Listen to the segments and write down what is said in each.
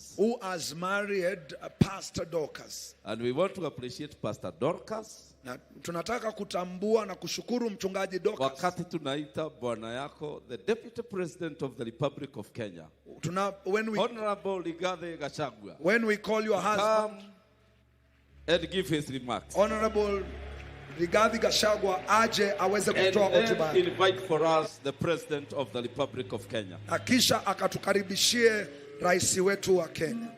Dorcas. who has married Pastor Dorcas. And we want to appreciate Pastor Dorcas. Na tunataka kutambua na kushukuru mchungaji Dorcas. Wakati tunaita bwana yako, the Deputy President of the Republic of Kenya. Honorable Rigathi Gachagua. When we call your husband, come and give his remarks. Honorable Rigathi Gachagua aje aweze kutoa hotuba. And invite for us the President of the Republic of Kenya. Akisha akatukaribishie rais wetu wa Kenya.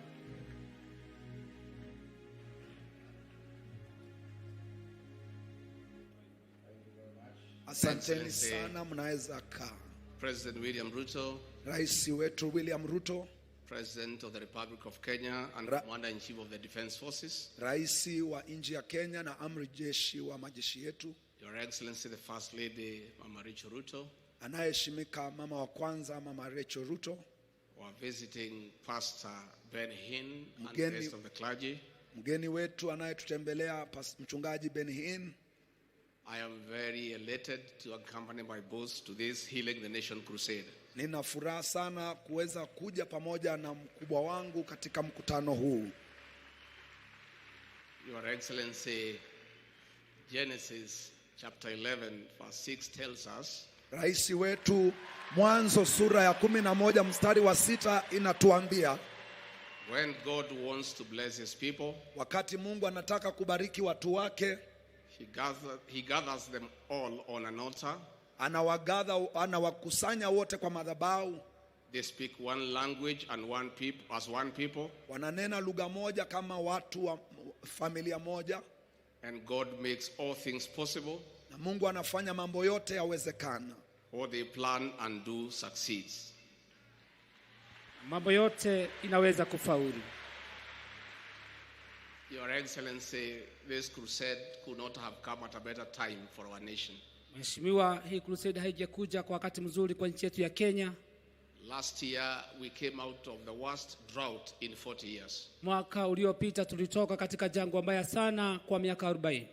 Asanteni sana, mnaweza kaa. President William Ruto, Rais wetu William Ruto, President of the Republic of Kenya and Commander-in-Chief of the Defense Forces, Raisi wa nchi ya Kenya na amri jeshi wa majeshi yetu, Your Excellency the First Lady Mama Rachel Ruto, anayeheshimika mama wa kwanza Mama Rachel Ruto, our visiting Pastor Ben Hinn and the rest of the clergy, mgeni wetu anayetutembelea mchungaji Ben Hinn. I am very elated to accompany my boss to this Healing the Nation crusade. Nina furaha sana kuweza kuja pamoja na mkubwa wangu katika mkutano huu. Your Excellency, Genesis chapter 11 verse 6 tells us, Raisi wetu Mwanzo sura ya 11 mstari wa 6 inatuambia, when God wants to bless his people, wakati Mungu anataka kubariki watu wake, he gathers them all on an altar. Anawakusanya wote kwa madhabahu. They speak one language and as one people. Wananena lugha moja kama watu wa familia moja. And God makes all things possible. Na Mungu anafanya mambo yote yawezekana. What they plan and do succeeds. Mambo yote inaweza kufaulu. Your Excellency, this crusade could not have come at a better time for our nation. Mheshimiwa, hii crusade haijakuja kwa wakati mzuri kwa nchi yetu ya Kenya. Last year we came out of the worst drought in 40 years. Mwaka uliopita tulitoka katika jangwa mbaya sana kwa miaka 40.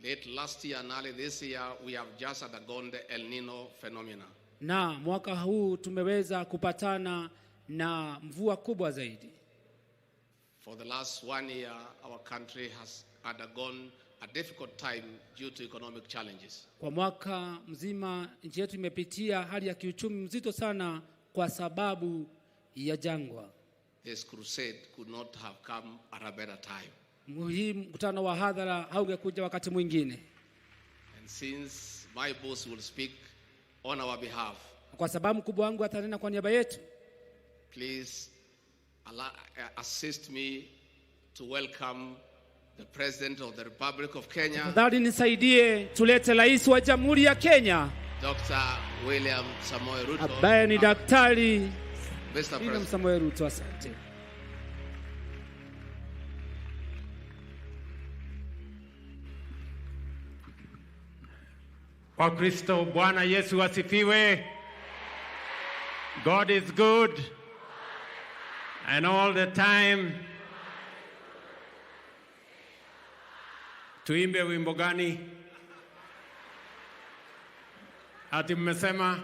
Late last year and early this year we have just undergone the El Nino phenomena. Na mwaka huu tumeweza kupatana na mvua kubwa zaidi. For the last 1 year, our country has undergone a difficult time due to economic challenges. Kwa mwaka mzima nchi yetu imepitia hali ya kiuchumi mzito sana kwa sababu ya jangwa. This crusade could not have come at a better time. Hii mkutano wa hadhara haungekuja wakati mwingine. And since my boss will speak on our behalf, kwa sababu mkubwa wangu atanena kwa niaba yetu, please assist me to welcome the President of the Republic of Kenya. Tafadhali nisaidie tulete rais wa Jamhuri ya Kenya, Dr. William Samoei Ruto. Ambaye ni Daktari William Samoei Ruto. Asante. Kwa Kristo, Bwana Yesu asifiwe. God is good. And all the time. Tuimbe wimbo gani? Ati mmesema